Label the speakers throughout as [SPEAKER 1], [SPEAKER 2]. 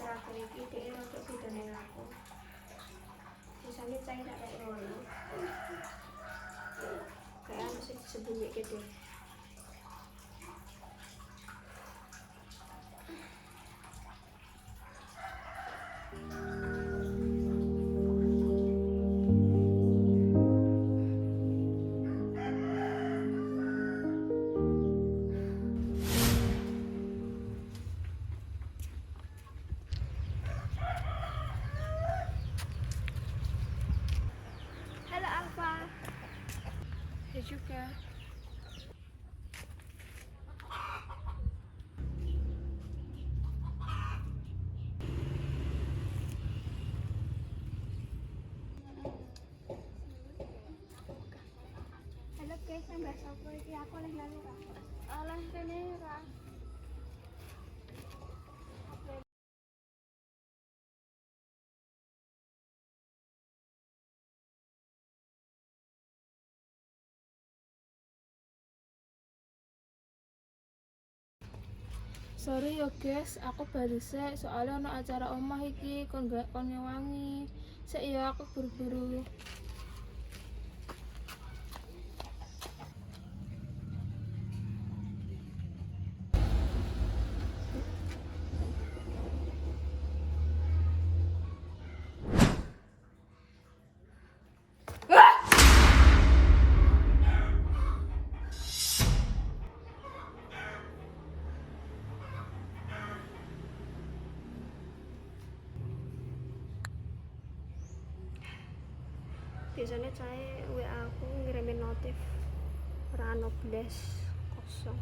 [SPEAKER 1] akhir-akhir iki dhek rodok beda ning aku. Biasane cai tak kayak ngono. Kayak anu sing disembunyikke deh. Halo Alfa. Ya juga. Halo guys, nambah sapa iki aku oleh lalu ra. Oleh kene ra.
[SPEAKER 2] Sorry yo guys, aku balik sek soalnya ono acara omah iki kon gak kon ngewangi. Sek ya aku buru-buru.
[SPEAKER 1] Biasanya saya WA aku ngirimin notif ora ono blas kosong.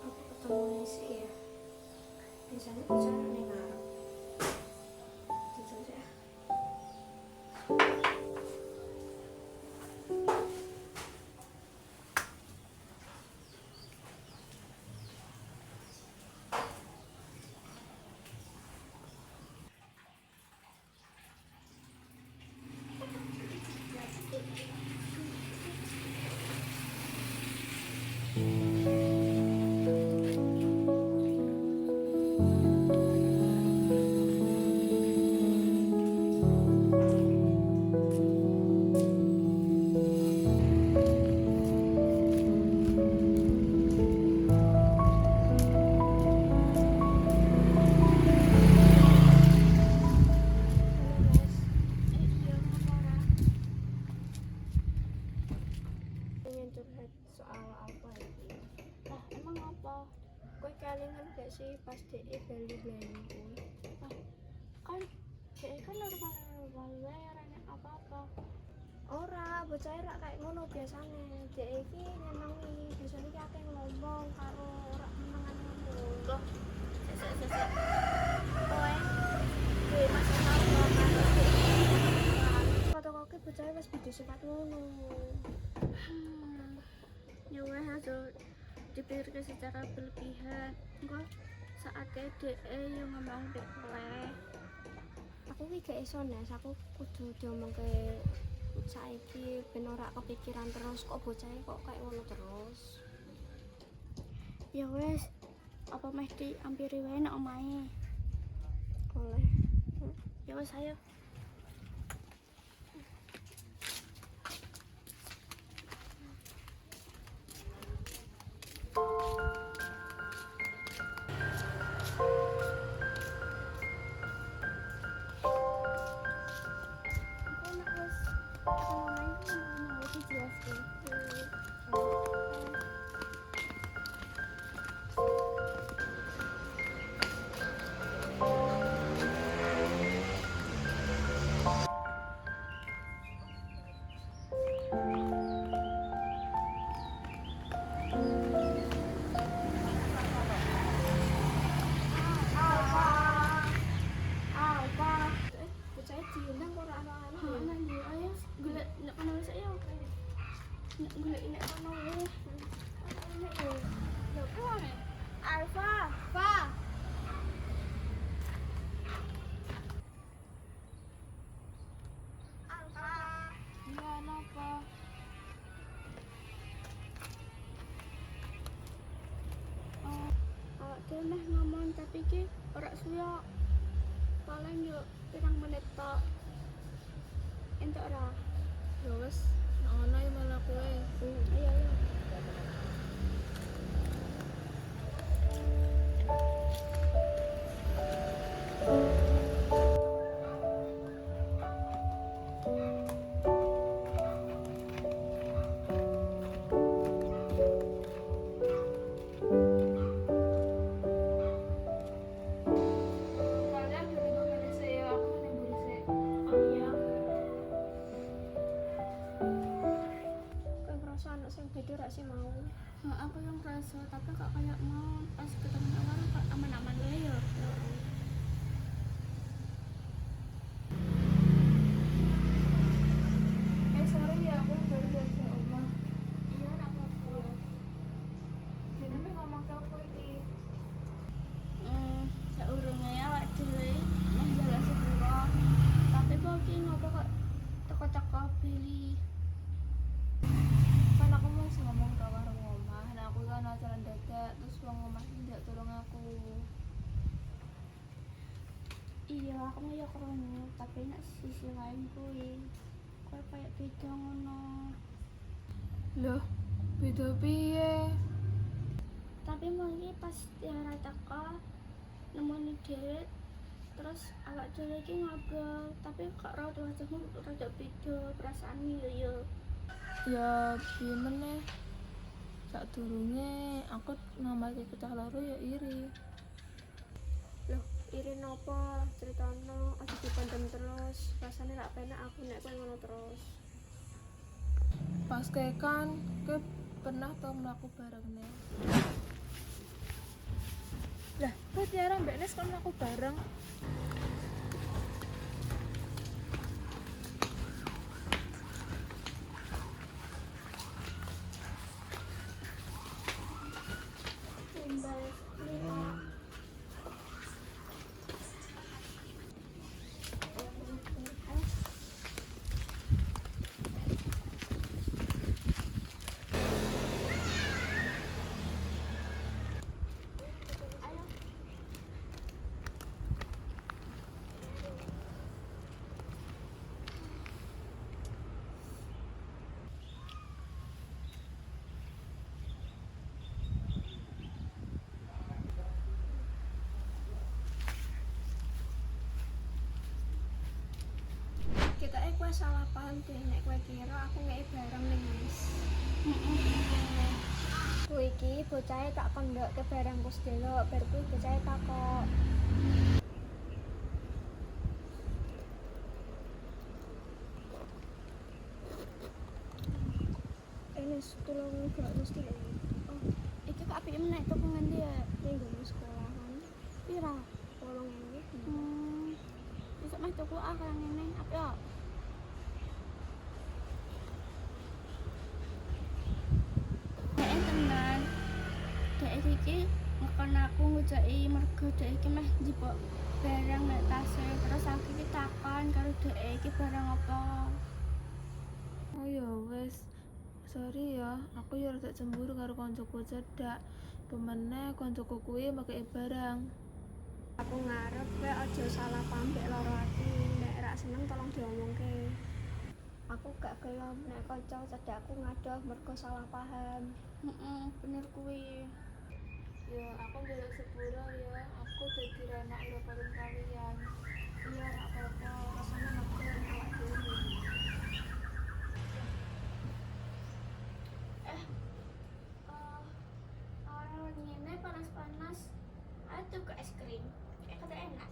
[SPEAKER 1] Aku ketemu sih ya. Biasanya bicara ning ngarep. Jujur ya. Pengen curhat soal apa ini?
[SPEAKER 2] Ah, emang apa?
[SPEAKER 1] Kowe kelingan gak sih pas DE bali-bali kuwi?
[SPEAKER 2] Kan kan normal wae ora nek apa-apa.
[SPEAKER 1] Ora, bocah ora kayak ngono biasane. DE iki nyenengi, biasane ki akeh ngomong karo ora menengan ngono.
[SPEAKER 2] Loh, sek.
[SPEAKER 1] Kowe duwe masalah apa karo DE? Kata-kata bocah wis beda sifat ngono.
[SPEAKER 2] Ya wes harus dipikirkan secara berlebihan. Engko saatnya DE yang ngomong dek.
[SPEAKER 1] Aku ki gak iso Nes, aku kudu diomongke saiki ben ora kepikiran terus kok bocah kok kayak ngono terus.
[SPEAKER 2] Ya wes, apa mesti ampiri wae nek omahe.
[SPEAKER 1] Oleh.
[SPEAKER 2] Ya wes ayo. suwe meh ngomong tapi ki ora suwe paling yo pirang menit tok entuk ora
[SPEAKER 3] Ya wes, nek ngono ya malah kowe.
[SPEAKER 2] ayo ayo
[SPEAKER 3] Kalian duduk ngene sik ya, aku ning mburi sik.
[SPEAKER 2] oh iya
[SPEAKER 1] Kowe ngerasa anak sing beda rak sih mau.
[SPEAKER 2] aku yang rasa tapi kok kayak mau pas ketemu orang kok aman-aman wae ya
[SPEAKER 3] Sorry ya, aku baru dari omah.
[SPEAKER 2] iya ora apa-apa
[SPEAKER 3] Jenenge ngomong ke aku iki.
[SPEAKER 2] saurunge awak dhewe meh jalan sepuro tapi kok ki ngopo kok teko-teko beli
[SPEAKER 3] Kan aku mau ngomong ke warung omah, nah aku kan acara dadak terus wong omah ndak tolong aku.
[SPEAKER 2] iya aku mau ya krono tapi nek sisi lain kuwi kowe kayak beda ngono
[SPEAKER 3] Loh, beda piye?
[SPEAKER 2] tapi mungkin pas tiara teko nemoni dhewe terus awak dhewe iki ngobrol tapi kok rada wajahmu rada beda perasaanmu yo
[SPEAKER 3] Ya piye meneh? Sadurunge aku namake pecah loro ya iri.
[SPEAKER 1] Loh, iri nopo? Critano aja dipendem terus. Rasane rak penak aku nek kowe ngono terus.
[SPEAKER 3] Pas kekan, ke pernah tau mlaku bareng nih. Lah, kok Tiara mbak Nes kan mlaku bareng?
[SPEAKER 2] timbal
[SPEAKER 1] Kita kowe salah paham deh nek kowe kira aku ngeki barang ning Mas. Kowe iki bocahe tak kondokke barang kus delok, bar kuwi bocahe takok. Enes tulung gak mesti lho.
[SPEAKER 2] oh iki kok apike meneh tuku ngendi ya
[SPEAKER 1] Ning nggo sekolahan.
[SPEAKER 2] pira
[SPEAKER 1] 8.000.
[SPEAKER 2] besok meh tuku ah kaya ngene apa ya Nek tenan dek iki ngekon aku ngujaki mergo dek iki meh njipuk barang nek tase terus aku iki takon karo dek iki barang apa
[SPEAKER 3] Oh ya wes, sorry ya, aku ya rada cemburu karo koncoku cedak. Pemene koncoku kuwi makei barang.
[SPEAKER 1] Aku ngarep kowe aja salah paham mbek loro ati. Nek rak seneng tolong diomongke. Aku gak gelem nek kanca cedakku ngadoh mergo salah paham.
[SPEAKER 2] bener kuwi
[SPEAKER 3] Ya, aku njaluk sepuro ya. Aku dadi renak ira paling kalian.
[SPEAKER 1] Iya rak apa-apa, rasane ngegen awak dhewe.
[SPEAKER 2] orang ngene panas-panas ayo tuku es krim kayak kata enak